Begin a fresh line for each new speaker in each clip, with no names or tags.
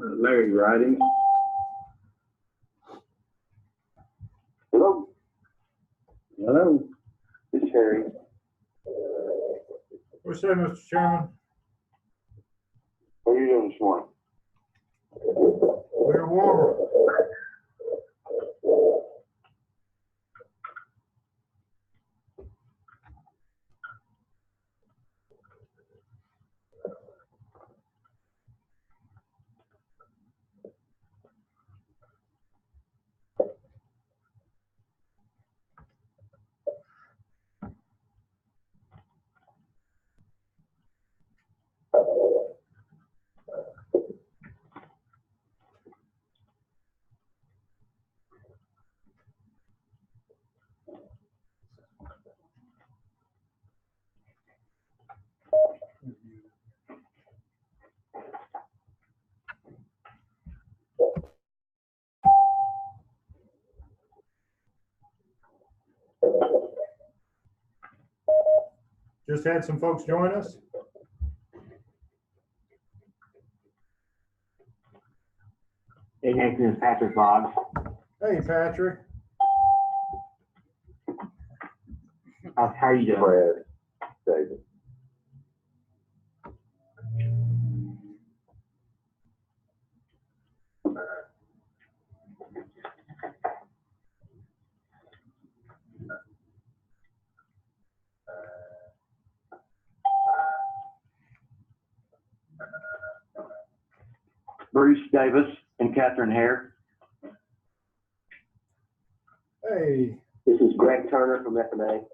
Larry Riding.
Hello.
Hello.
This is Harry.
What's that, Mr. Chairman?
How are you doing this morning?
We're warmer. Just had some folks join us.
Hey, Nathan, it's Patrick Boggs.
Hey, Patrick.
How are you doing?
Brad, David.
Bruce Davis and Catherine Hare.
Hey,
This is Greg Turner from FNA.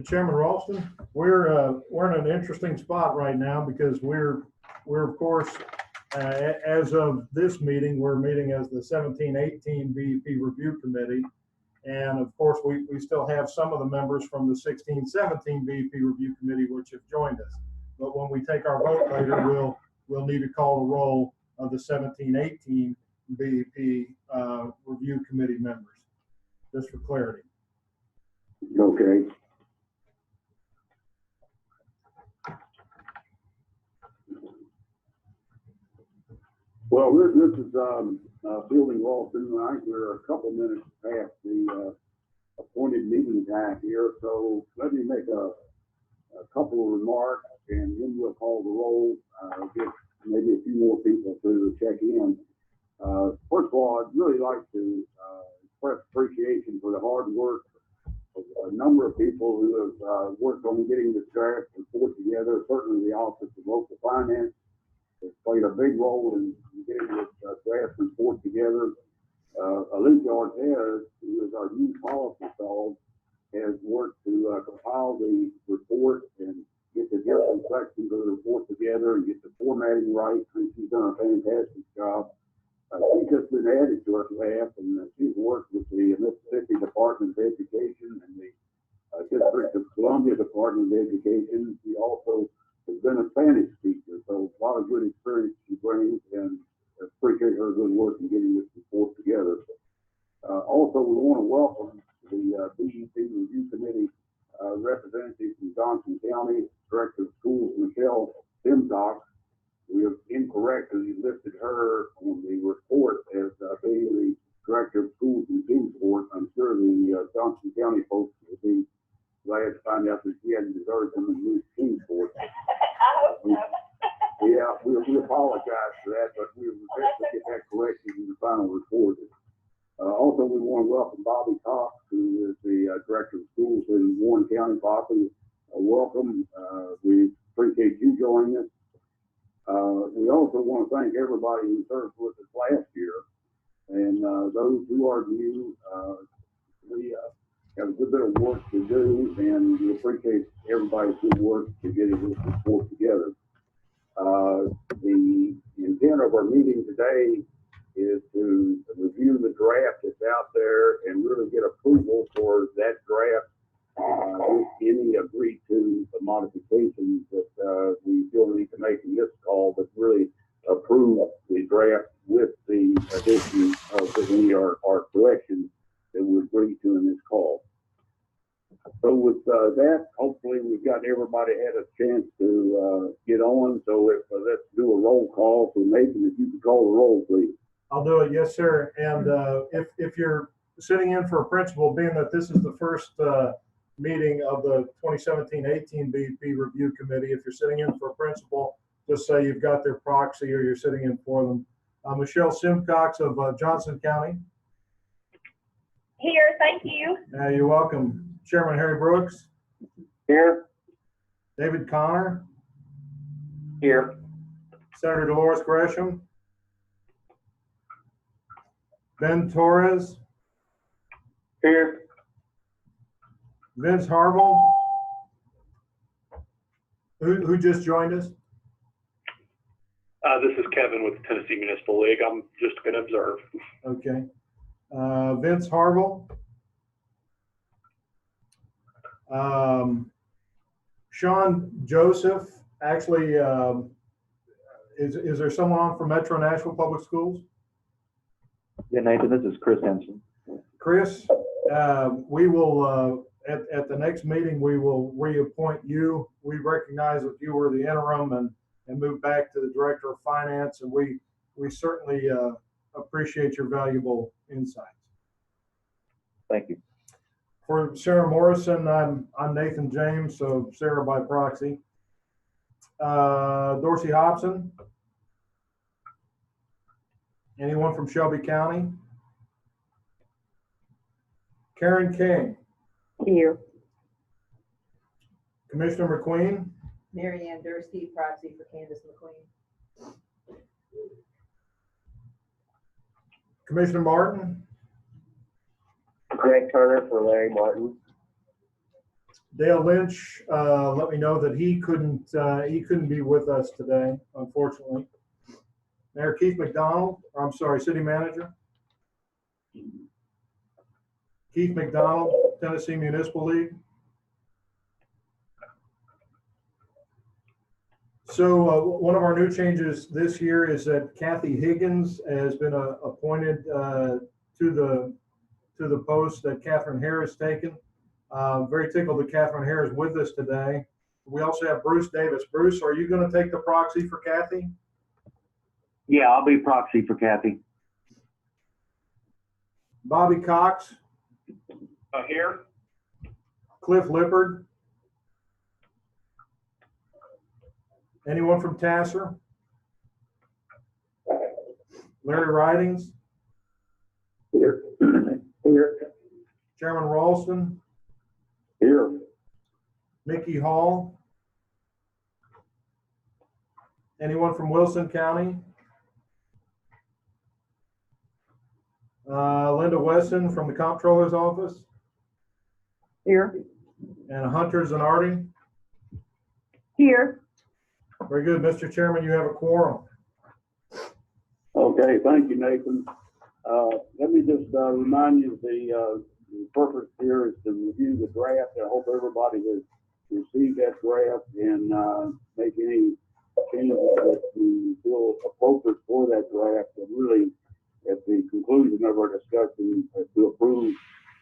Chairman Ralston, we're in an interesting spot right now because we're of course, as of this meeting, we're meeting as the 17-18 BEP Review Committee. And of course, we still have some of the members from the 16-17 BEP Review Committee which have joined us. But when we take our vote later, we'll need to call the roll of the 17-18 BEP Review Committee members, just for clarity.
Okay. Well, this is Fielding Ralston. I think we're a couple minutes past the appointed meeting time here, so let me make a couple of remarks, and then we'll call the roll. Get maybe a few more people to check in. First of all, I'd really like to express appreciation for the hard work of a number of people who have worked on getting this draft report together. Certainly, the Office of Local Finance has played a big role in getting this draft report together. Alicia Ortez, who is our new policy dog, has worked to compile the report and get the different sections of the report together and get the formatting right. And she's done a fantastic job. She's just been added to our staff, and she's worked with the Mississippi Department of Education and the District of Columbia Department of Education. She also has been a Spanish teacher, so a lot of good experience she brings, and appreciate her good work in getting this report together. Also, we want to welcome the BEP Review Committee representative from Johnson County, Director of Schools, Michelle Simcox. We have incorrectly listed her on the report as being the Director of Schools in Kingsport. I'm sure the Johnson County folks will be glad to find out that she hadn't deserved them and moved to Kingsport. Yeah, we apologize for that, but we will definitely get that corrected in the final report. Also, we want to welcome Bobby Cox, who is the Director of Schools in Warren County. Bobby, welcome. We appreciate you joining us. We also want to thank everybody who served with us last year, and those who are new. We have a good bit of work to do, and we appreciate everybody's good work to get this report together. The intent of our meeting today is to review the draft that's out there and really get approval for that draft any agreed to the modifications that we feel need to make in this call, but really approve the draft with the addition of any or corrections that we agreed to in this call. So with that, hopefully we've got everybody had a chance to get on. So if, let's do a roll call. So Nathan, if you could call the roll, please.
I'll do it. Yes, sir. And if you're sitting in for a principal, being that this is the first meeting of the 2017-18 BEP Review Committee, if you're sitting in for a principal, just say you've got their proxy or you're sitting in for them. Michelle Simcox of Johnson County.
Here, thank you.
You're welcome. Chairman Harry Brooks.
Here.
David Connor.
Here.
Senator Dolores Gresham. Ben Torres.
Here.
Vince Harville. Who just joined us?
This is Kevin with the Tennessee Municipal League. I'm just going to observe.
Okay. Vince Harville. Sean Joseph. Actually, is there someone on from Metro Nashville Public Schools?
Yeah, Nathan, this is Chris Henson.
Chris, we will, at the next meeting, we will reappoint you. We recognize that you were the interim and move back to the Director of Finance, and we certainly appreciate your valuable insights.
Thank you.
For Sarah Morrison, I'm Nathan James, so Sarah by proxy. Dorsey Hobson. Anyone from Shelby County? Karen King.
Here.
Commissioner McQueen.
Mary Ann Dursky, proxy for Candace McQueen.
Commissioner Martin.
Greg Turner for Larry Martin.
Dale Lynch let me know that he couldn't be with us today, unfortunately. Mayor Keith McDonald, or I'm sorry, City Manager. Keith McDonald, Tennessee Municipal League. So one of our new changes this year is that Kathy Higgins has been appointed to the post that Catherine Hare has taken. Very tickled that Catherine Hare is with us today. We also have Bruce Davis. Bruce, are you going to take the proxy for Kathy?
Yeah, I'll be proxy for Kathy.
Bobby Cox.
Here.
Cliff Lippard. Anyone from Tasser? Larry Ridings.
Here. Here.
Chairman Ralston.
Here.
Mickey Hall. Anyone from Wilson County? Linda Weston from the Comptroller's Office.
Here.
And Hunter Zanardi.
Here.
Very good, Mr. Chairman, you have a quorum.
Okay, thank you, Nathan. Let me just remind you the purpose here is to review the draft. I hope everybody has received that draft and make any changes that you feel appropriate for that draft. And really, at the conclusion of our discussion, to approve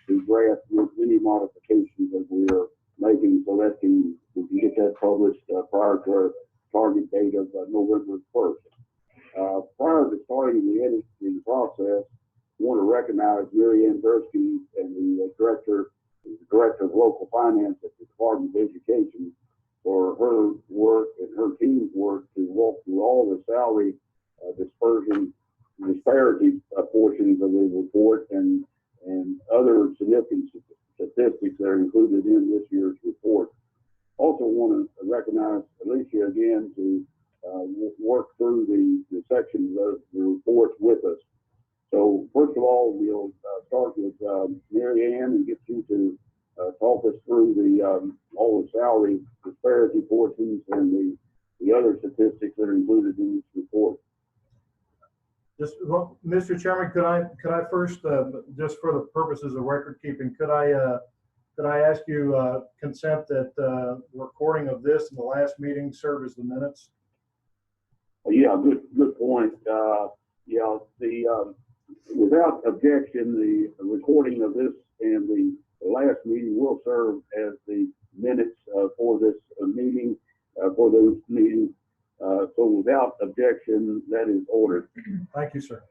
the draft with any modifications that we are making, so that we can get that published prior to our target date of November 1st. Prior to starting the editing process, I want to recognize Mary Ann Dursky and the director of local finance at the Department of Education for her work and her team's work to walk through all the salary disparity portions of the report and other significant statistics that are included in this year's report. Also want to recognize Alicia again to work through the sections of the report with us. So first of all, we'll start with Mary Ann and get you to talk us through all the salary disparity portions and the other statistics that are included in this report.
Just, well, Mr. Chairman, could I first, just for the purposes of record keeping, could I Could I ask you consent that the recording of this in the last meeting serve as the minutes?
Yeah, good point. Yeah, without objection, the recording of this and the last meeting will serve as the minutes for this meeting, for those meetings. So without objection, that is ordered.
Thank you, sir.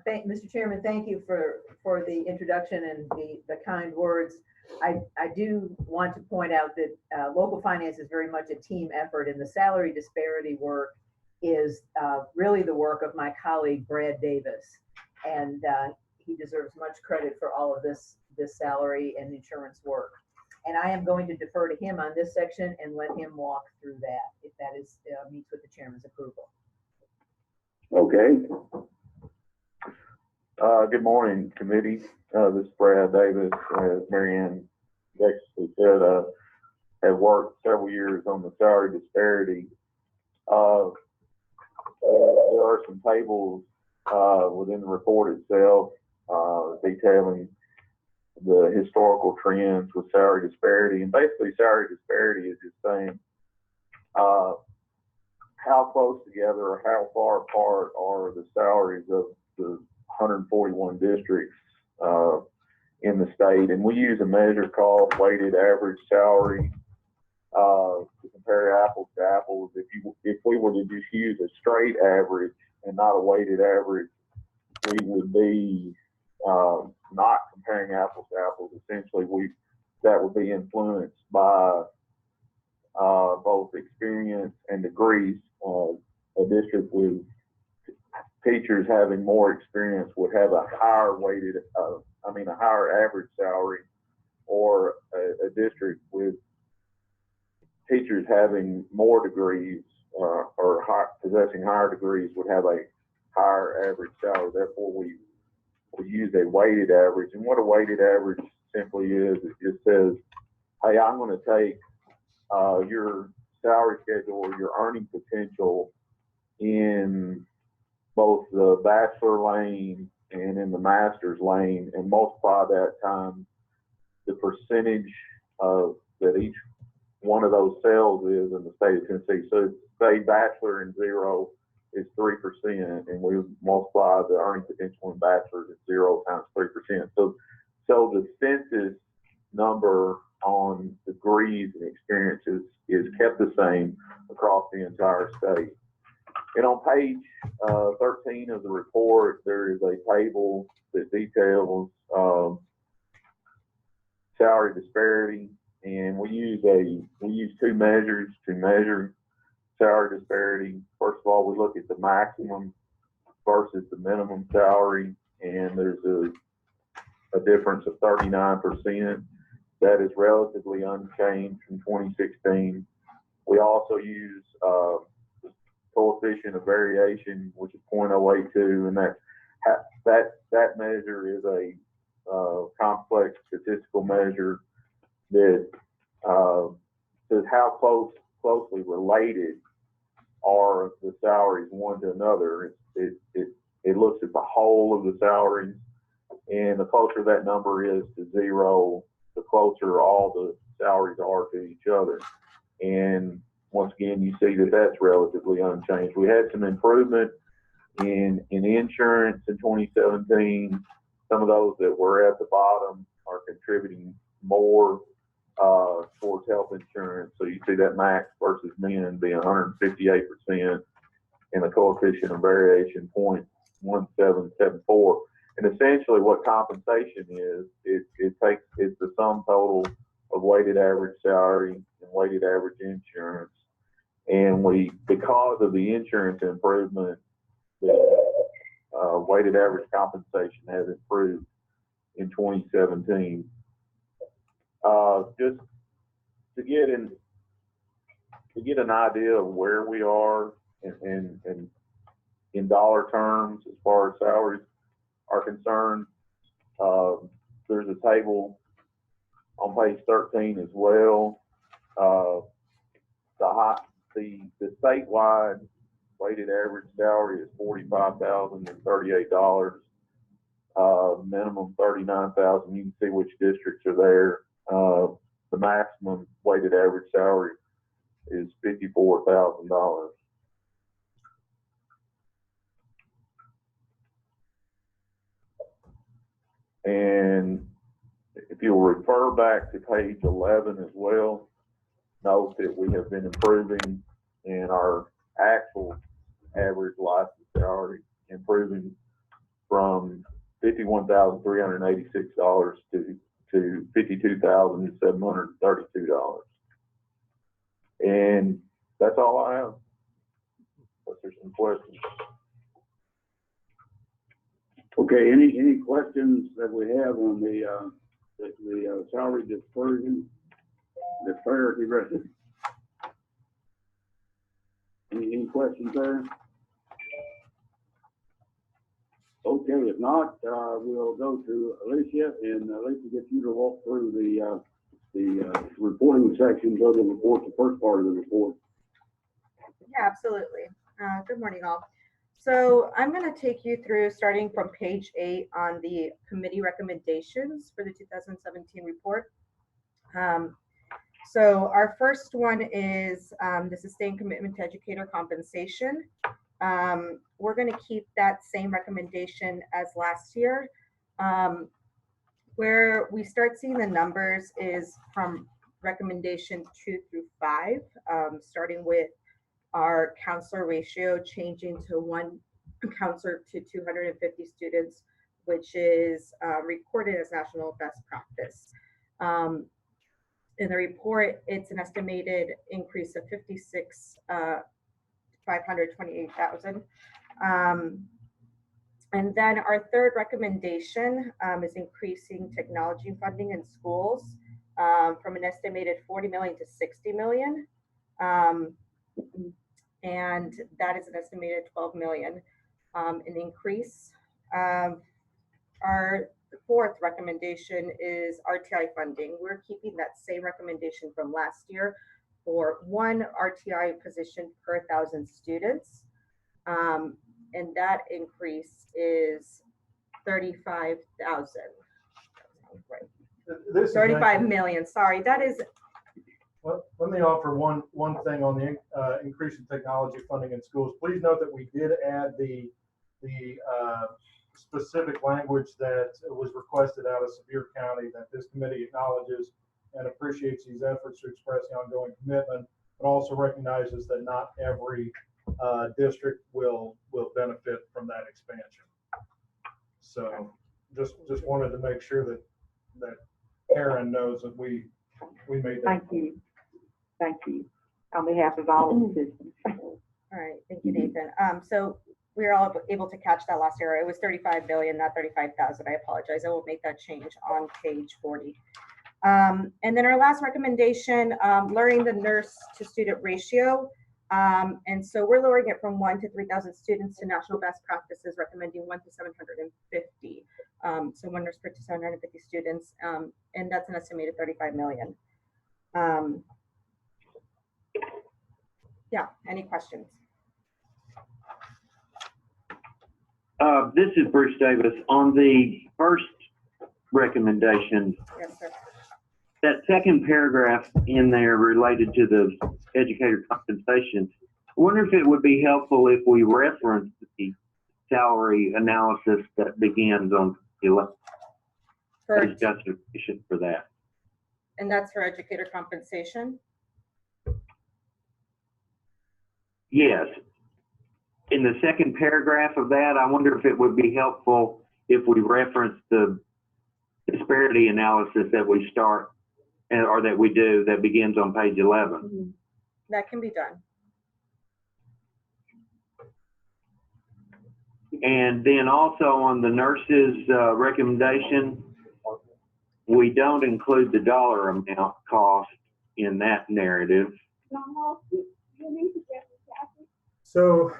Mr. Chairman, thank you for the introduction and the kind words. I do want to point out that local finance is very much a team effort, and the salary disparity work is really the work of my colleague, Brad Davis. And he deserves much credit for all of this salary and insurance work. And I am going to defer to him on this section and let him walk through that, if that is meets with the chairman's approval.
Okay.
Good morning, committee. This is Brad Davis. As Mary Ann Dexter said, have worked several years on the salary disparity. There are some tables within the report itself detailing the historical trends with salary disparity. And basically, salary disparity is just saying how close together or how far apart are the salaries of the 141 districts in the state. And we use a measure called weighted average salary to compare apples to apples. If we were to just use a straight average and not a weighted average, we would be not comparing apples to apples. Essentially, that would be influenced by both experience and degrees. A district with teachers having more experience would have a higher a higher average salary, or a district with teachers having more degrees possessing higher degrees would have a higher average salary. Therefore, we use a weighted average. And what a weighted average simply is, it just says, hey, I'm going to take your salary schedule or your earning potential in both the bachelor lane and in the master's lane and multiply that times the percentage that each one of those cells is in the state of Tennessee. So say bachelor and 0 is 3%, and we multiply the earning potential in bachelors at 0 times 3%. So the census number on degrees and experiences is kept the same across the entire state. And on page 13 of the report, there is a table that details salary disparity, and we use two measures to measure salary disparity. First of all, we look at the maximum versus the minimum salary, and there's a difference of 39%. That is relatively unchanged from 2016. We also use coefficient of variation, which is 0.082, and that measure is a complex statistical measure that says how closely related are the salaries one to another. It looks at the whole of the salaries, and the closer that number is to 0, the closer all the salaries are to each other. And once again, you see that that's relatively unchanged. We had some improvement in insurance in 2017. Some of those that were at the bottom are contributing more towards health insurance. So you see that max versus min being 158%, and the coefficient of variation 0.1774. And essentially what compensation is, it's the sum total of weighted average salary and weighted average insurance. And because of the insurance improvement, the weighted average compensation has improved in 2017. Just to get an idea of where we are in dollar terms as far as salaries are concerned, there's a table on page 13 as well. The statewide weighted average salary is $45,038. minimum 39,000. You can see which districts are there. The maximum weighted average salary is $54,000. And if you'll refer back to page 11 as well, note that we have been improving in our actual average license salary, improving from $51,386 to $52,732. And that's all I have. Unless there's some questions.
Okay, any questions that we have on the salary dispersion, disparity ratio? Any questions there? Okay, if not, we'll go to Alicia, and Alicia, get you to walk through the reporting sections of the report, the first part of the report.
Yeah, absolutely. Good morning, all. So I'm going to take you through starting from page 8 on the committee recommendations for the 2017 report. So our first one is the sustained commitment to educator compensation. We're going to keep that same recommendation as last year. Where we start seeing the numbers is from recommendation 2 through 5, starting with our counselor ratio changing to 1 counselor to 250 students, which is recorded as national best practice. In the report, it's an estimated increase of 528,000. And then our third recommendation is increasing technology funding in schools from an estimated 40 million to 60 million. And that is an estimated 12 million in increase. Our fourth recommendation is RTI funding. We're keeping that same recommendation from last year for 1 RTI position per 1,000 students. And that increase is 35,000. Right.
This is
35
actually,
million, sorry, that is.
well, let me offer one thing on the increase in technology funding in schools. Please note that we did add the specific language that was requested out of Sevier County, that this committee acknowledges and appreciates these efforts to express the ongoing commitment, but also recognizes that not every district will benefit from that expansion. So just wanted to make sure that Karen knows that we made that.
Thank you. Thank you. On behalf of all of the citizens.
All right, thank you, Nathan. So we were all able to catch that last year. It was 35 billion, not 35,000. I apologize. I will make that change on page 40. And then our last recommendation, lowering the nurse to student ratio. And so we're lowering it from 1 to 3,000 students to national best practices, recommending 1 to 750. So 1 nurse per 750 students, and that's an estimated 35 million. Yeah, any questions?
This is Bruce Davis. On the first recommendation,
Yes, sir.
that second paragraph in there related to the educator compensation, I wonder if it would be helpful if we reference the salary analysis that begins on 11. There's justification for that.
And that's for educator compensation?
Yes. In the second paragraph of that, I wonder if it would be helpful if we reference the disparity analysis that we start or that we do that begins on page 11.
Mm-hmm. That can be done.
And then also on the nurses recommendation, we don't include the dollar amount cost in that narrative.
So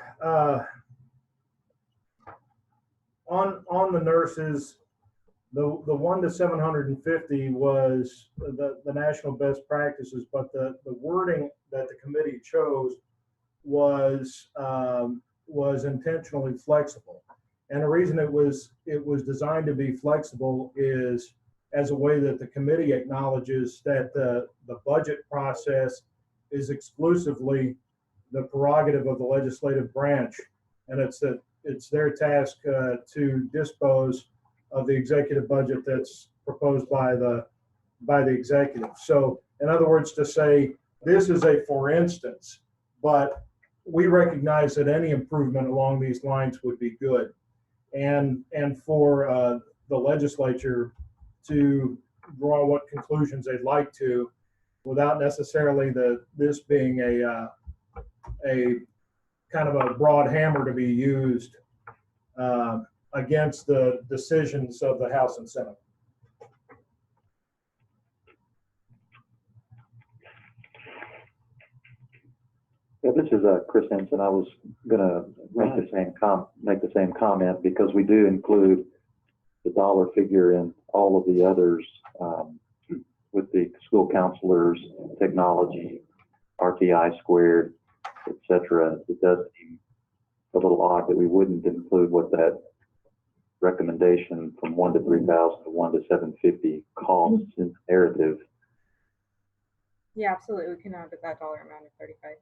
on the nurses, the 1 to 750 was the national best practices, but the wording that the committee chose was intentionally flexible. And the reason it was designed to be flexible is as a way that the committee acknowledges that the budget process is exclusively the prerogative of the legislative branch, and it's their task to dispose of the executive budget that's proposed by the executive. So, in other words, to say this is a for instance, but we recognize that any improvement along these lines would be good, and for the legislature to draw what conclusions they'd like to, without necessarily this being a kind of a broad hammer to be used against the decisions of the House and Senate.
Yeah, this is Chris Henson. I was gonna make the same comment because we do include the dollar figure in all of the others with the school counselors, technology, RTI squared, etc. It does seem a little odd that we wouldn't include what that recommendation from 1 to 3,000 to 1 to 750 costs in the narrative.
Yeah, absolutely. We can add that dollar amount of 35.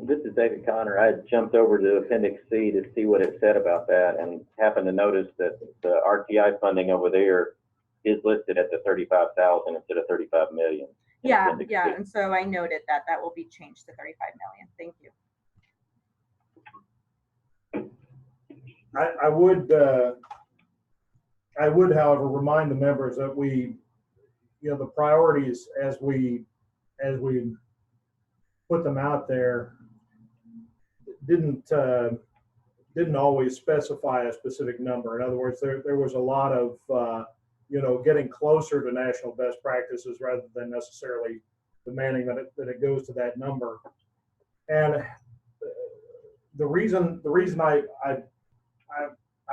This is David Connor. I jumped over to Appendix C to see what it said about that and happened to notice that the RTI funding over there is listed at the 35,000 instead of 35 million.
Yeah, yeah. And so I noted that will be changed to 35 million. Thank you.
I would, however, remind the members that the priorities as we put them out there didn't always specify a specific number. In other words, there was a lot of getting closer to national best practices rather than necessarily demanding that it goes to that number. And the reason I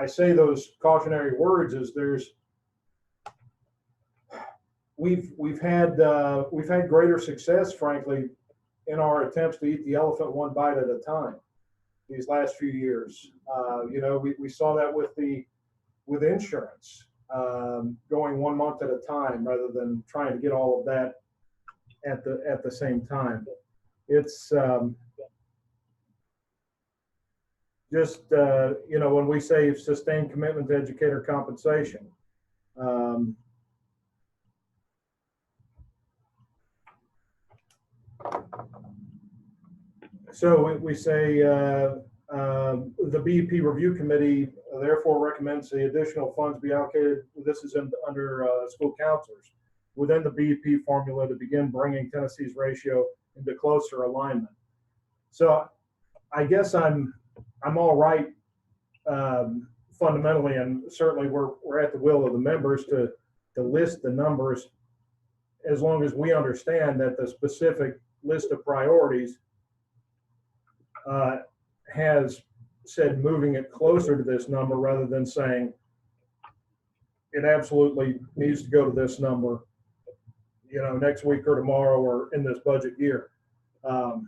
say those cautionary words is we've had greater success, frankly, in our attempts to eat the elephant one bite at a time these last few years. We saw that with insurance, going 1 month at a time rather than trying to get all of that at the same time. It's just when we say sustained commitment to educator compensation, so we say the BEP review committee therefore recommends the additional funds be allocated. This is under school counselors within the BEP formula to begin bringing Tennessee's ratio into closer alignment. So I guess I'm all right fundamentally, and certainly we're at the will of the members to list the numbers, as long as we understand that the specific list of priorities has said moving it closer to this number rather than saying it absolutely needs to go to this number, next week or tomorrow or in this budget year. That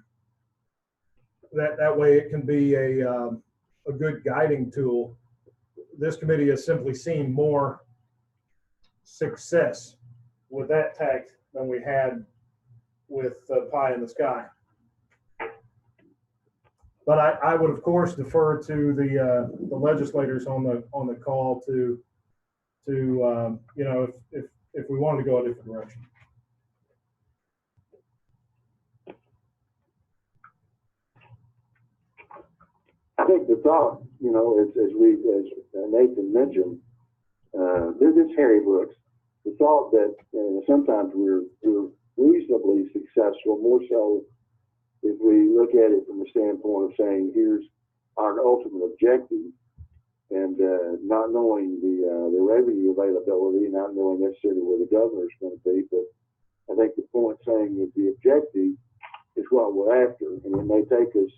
way it can be a good guiding tool. This committee has simply seen more success with that tact than we had with pie in the sky. But I would, of course, defer to the legislators on the call to if we wanted to go a different direction.
I think the thought, as Nathan mentioned, this Harry Brooks, the thought that sometimes we're reasonably successful, more so if we look at it from the standpoint of saying, here's our ultimate objective, and not knowing the revenue availability, not knowing necessarily where the governor's going to be. But I think the point saying that the objective is what we're after, and it may take us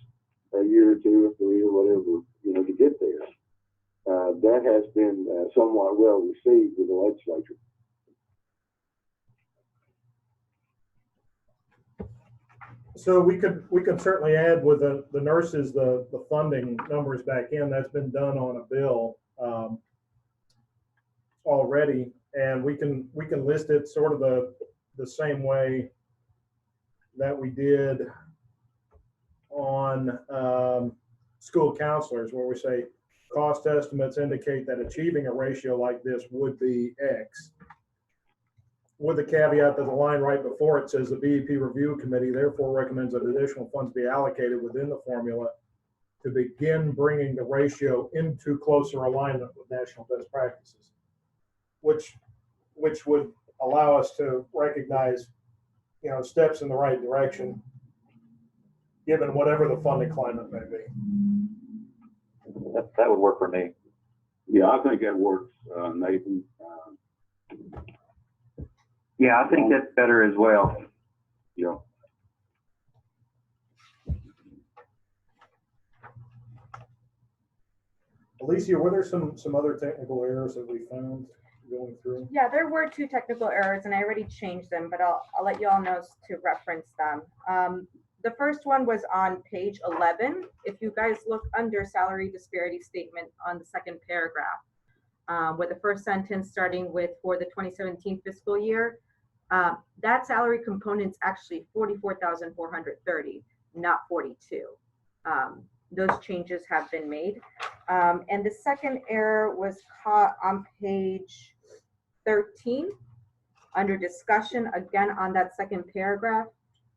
a year or 2 or 3 or whatever, to get there. That has been somewhat well received with the legislature.
So we could certainly add with the nurses, the funding numbers back in. That's been done on a bill already, and we can list it sort of the same way that we did on school counselors, where we say cost estimates indicate that achieving a ratio like this would be X, with the caveat that the line right before it says the BEP review committee therefore recommends that additional funds be allocated within the formula to begin bringing the ratio into closer alignment with national best practices, which would allow us to recognize, steps in the right direction, given whatever the funding climate may be.
That would work for me.
Yeah, I think that works, Nathan.
Yeah, I think that's better as well.
Yeah.
Alicia, were there some other technical errors that we found going through?
Yeah, there were 2 technical errors and I already changed them, but I'll let you all know to reference them. The first one was on page 11. If you guys look under salary disparity statement on the second paragraph, with the first sentence starting with for the 2017 fiscal year, that salary component's actually 44,430, not 42. Those changes have been made. And the second error was caught on page 13 under discussion, again on that second paragraph,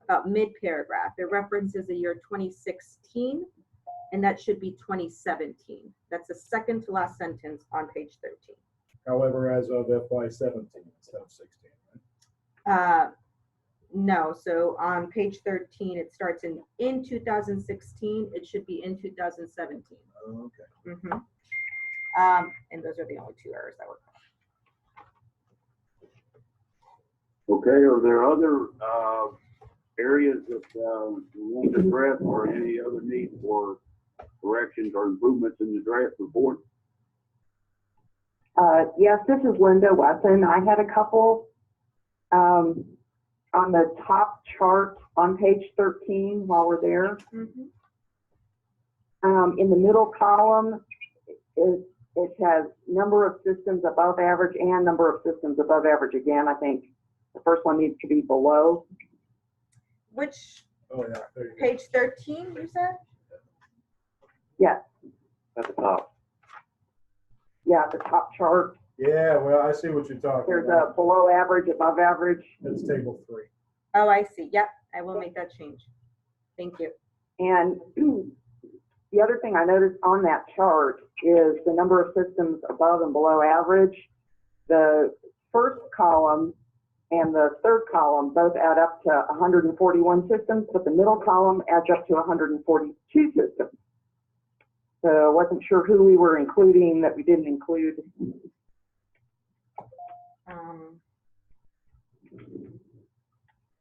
about mid-paragraph. It references the year 2016, and that should be 2017. That's the second to last sentence on page 13.
However, as of FY17 instead of 16, right?
No, so on page 13, it starts in 2016. It should be in 2017.
Oh, okay.
And those are the only 2 errors that were caught.
Okay, are there other areas that we want to address, or any other need for corrections or improvements in the draft report?
Yes, this is Linda Wesson. I had a couple on the top chart on page 13 while we're there. In the middle column, it has number of systems above average and number of systems above average again. I think the first one needs to be below.
Which
Oh, yeah. There you go.
page 13 you said?
Yes,
At the top.
yeah, the top chart.
Yeah, well, I see what you're talking
There's
about.
a below average, above average.
It's table 3.
Oh, I see. Yep, I will make that change. Thank you.
And the other thing I noticed on that chart is the number of systems above and below average. The first column and the third column both add up to 141 systems, but the middle column adds up to 142 systems. So I wasn't sure who we were including that we didn't include.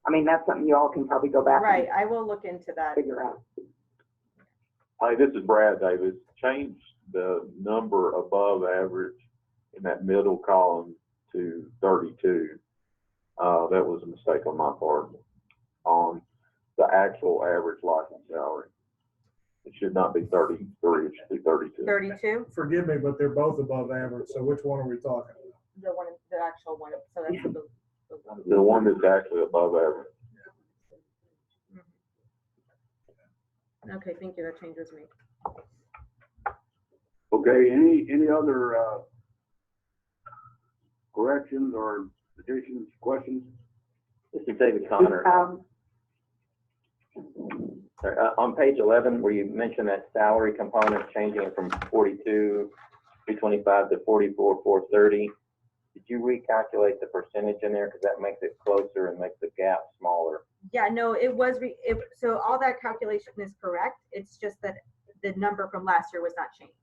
I mean, that's something you all can probably go back
Right, I will look into that.
and figure out.
Hi, this is Brad Davis. Change the number above average in that middle column to 32. That was a mistake on my part on the actual average license salary. It should not be 33, it should be 32.
32,
Forgive me, but they're both above average. So which one are we talking about?
the actual one, so that's
The one that's actually above average.
okay, thank you, that changes me.
Okay, any other corrections or additions, questions?
This is David Connor. Sorry, on page 11, where you mentioned that salary component changing from 42,325 to 44,430, did you recalculate the percentage in there? Because that makes it closer and makes the gap smaller.
Yeah, no, it was, so all that calculation is correct. It's just that the number from last year was not changed.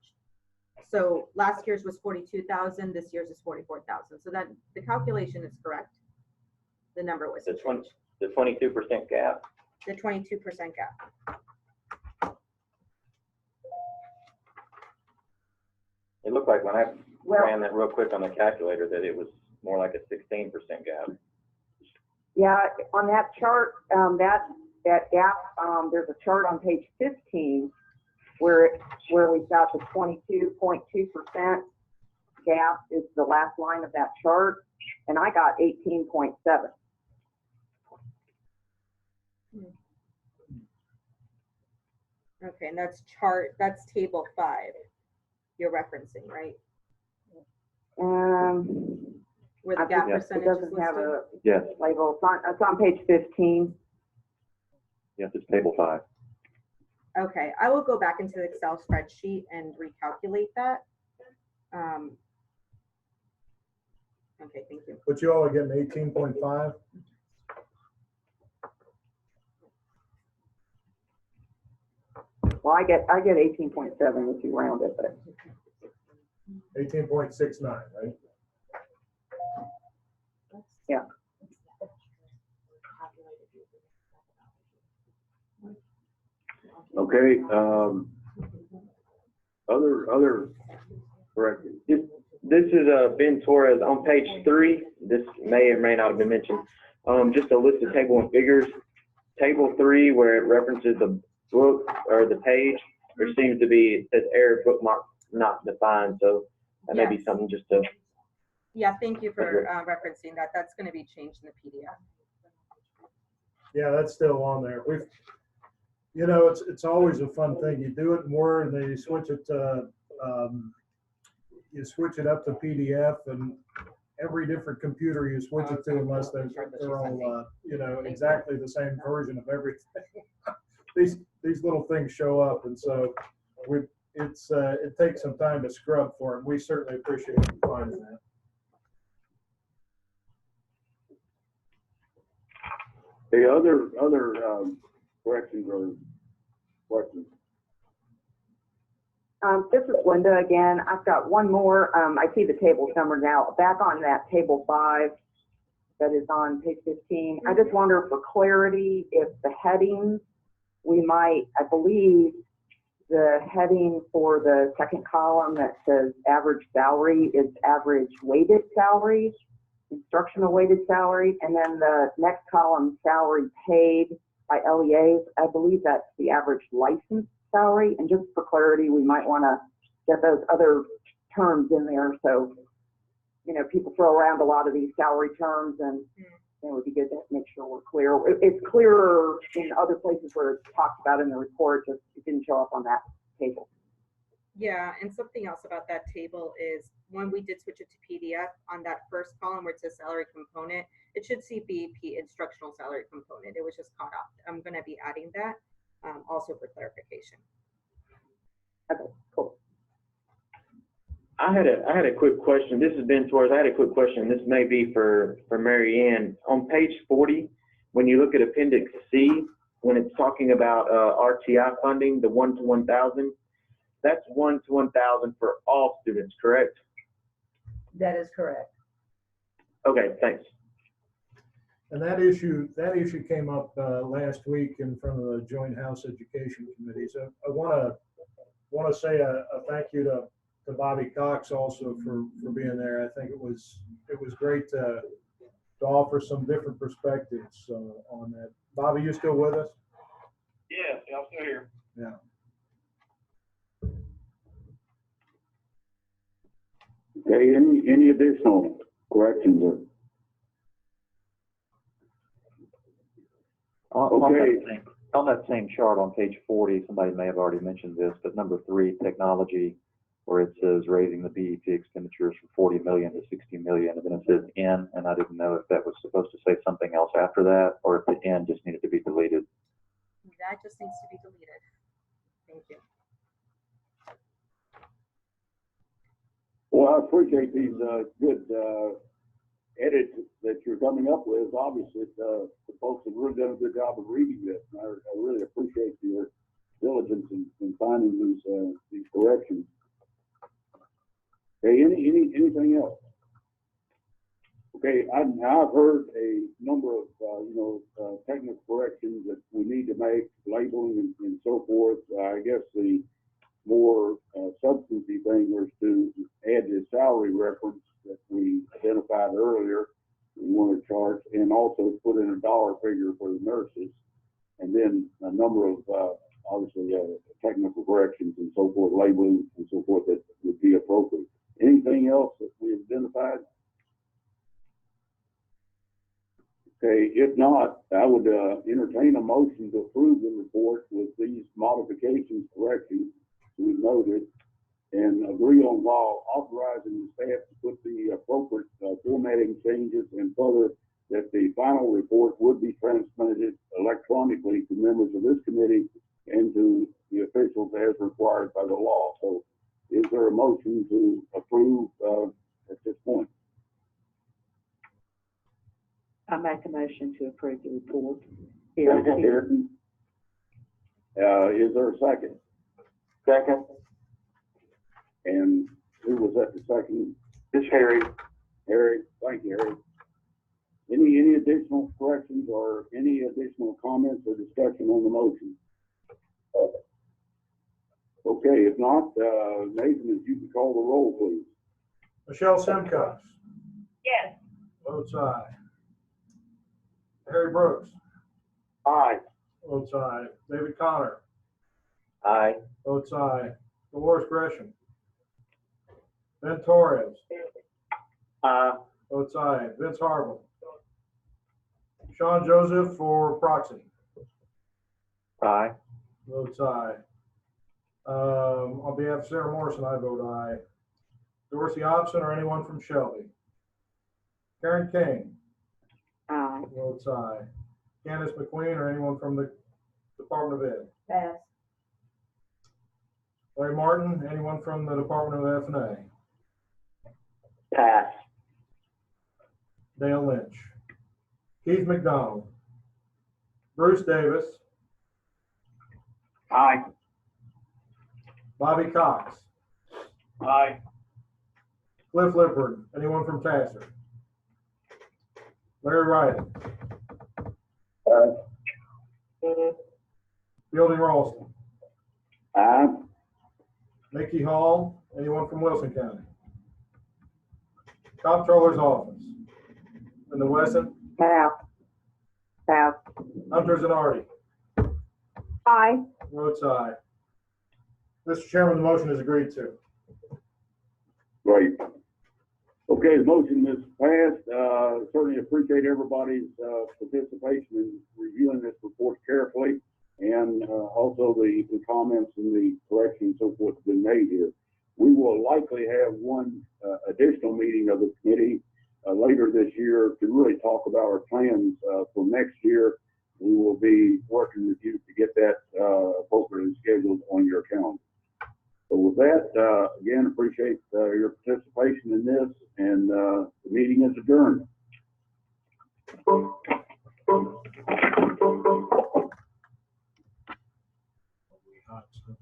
So last year's was 42,000, this year's is 44,000. So that the calculation is correct. The number was
The
changed.
22% gap.
The 22% gap.
It looked like when I ran that real quick on the calculator that it was more like a 16% gap.
Yeah, on that chart, that that gap, there's a chart on page 15 where we've got the 22.2% gap is the last line of that chart, and I got 18.7.
Okay, and that's table 5 you're referencing, right? Where the gap
It
percentage is
doesn't have
listed?
a
Yes,
label. It's on page 15.
yes, it's table 5.
Okay, I will go back into the Excel spreadsheet and recalculate that. Okay, thank you.
But you all are getting 18.5?
Well, I get 18.7 if you round it, but
18.69, right?
yeah.
Okay, other corrections.
This is Ben Torres on page 3. This may or may not have been mentioned. Just a list of table and figures. Table 3, where it references the book or the page, there seems to be, it says error bookmark not defined. So that may be something just to.
Yeah, thank you for referencing that. That's going to be changed in the PDF.
Yeah, that's still on there. You know, it's always a fun thing. You do it in Word, and then you switch it to, up to PDF, and every different computer you switch it to, unless they're all, you know, exactly the same version of everything. These little things show up, and so it takes some time to scrub for it. We certainly appreciate you finding that.
The other corrections or questions?
This is Linda again. I've got one more. I see the table number now. Back on that table 5 that is on page 15. I just wonder for clarity if the headings, we might, I believe the heading for the second column that says average salary is average weighted salary, instructional weighted salary, and then the next column, salary paid by LEAs, I believe that's the average license salary. And just for clarity, we might want to get those other terms in there. So, you know, people throw around a lot of these salary terms, and it would be good to make sure we're clear. It's clearer in other places where it's talked about in the report, just it didn't show up on that table.
Yeah, and something else about that table is when we did switch it to PDF, on that first column where it says salary component, it should see BEP instructional salary component. It was just caught up. I'm going to be adding that also for clarification.
Okay, cool.
I had a quick question. This has been Torres. I had a quick question. This may be for Mary Ann. On page 40, when you look at Appendix C, when it's talking about RTI funding, the 1 to 1,000, that's 1 to 1,000 for all students, correct?
That is correct.
Okay, thanks.
And that issue came up last week in front of the Joint House Education Committee. So I want to say a thank you to Bobby Cox also for being there. I think it was great to offer some different perspectives on that. Bobby, you still with us?
Yeah, I'm still here.
Yeah.
Okay, any additional corrections or?
On that same chart on page 40, somebody may have already mentioned this, but number 3, technology, where it says raising the BEP expenditures from 40 million to 60 million, and then it says N, and I didn't know if that was supposed to say something else after that, or if the N just needed to be deleted.
That just needs to be deleted. Thank you.
Well, I appreciate these good edits that you're coming up with. Obviously, the folks have really done a good job of reading this. And I really appreciate your diligence in finding these corrections. Okay, anything else? Okay, I've heard a number of technical corrections that we need to make, labeling and so forth. I guess the more substantive thing was to add the salary reference that we identified earlier in one of the charts, and also put in a dollar figure for the nurses. and then a number of, obviously, technical corrections and so forth, labeling and so forth that would be appropriate. Anything else that we've identified? Okay, if not, I would entertain a motion to approve the report with these modifications, corrections we've noted, and agree on law authorizing the staff to put the appropriate formatting changes, and further that the final report would be transmitted electronically to members of this committee and to the officials as required by the law. So is there a motion to approve at this point?
I make a motion to approve the report.
Here. Is there a second?
Second.
And who was at the second?
This Harry.
Harry, thank you, Harry. Any additional corrections or any additional comments or discussion on the motion? Okay, if not, Nathan, if you could call the roll, please.
Michelle Simcox.
Yes.
Votes aye. Harry Brooks.
Aye.
Votes aye. David Connor.
Aye.
Votes aye. Dolores Gresham. Ben Torres. Votes aye. Vince Harville. Sean Joseph for proxy.
Aye.
Votes aye. On behalf of Sarah Morrison, I vote aye. Dorsey Hobson or anyone from Shelby. Karen King.
Aye.
Votes aye. Candace McQueen or anyone from the Department of Ed.
Pass.
Larry Martin, anyone from the Department of F&A.
Pass.
Dale Lynch. Keith McDonald. Bruce Davis.
Aye.
Bobby Cox.
Aye.
Cliff Lippard, anyone from Tasser. Larry Riley. Fielding Ralston.
Aye.
Mickey Hall, anyone from Wilson County. Comptroller's Office. Linda Wesson.
Pass. Pass.
Hunter Zanardi.
Aye.
Votes aye. Mr. Chairman, the motion is agreed to.
Great. Okay, the motion is passed. Certainly appreciate everybody's participation in reviewing this report carefully, and also the comments and the corrections and so forth have been made here. We will likely have one additional meeting of the committee later this year to really talk about our plans for next year. We will be working with you to get that appropriately scheduled on your calendar. So with that, again, appreciate your participation in this, and the meeting is adjourned.
Hot stuff.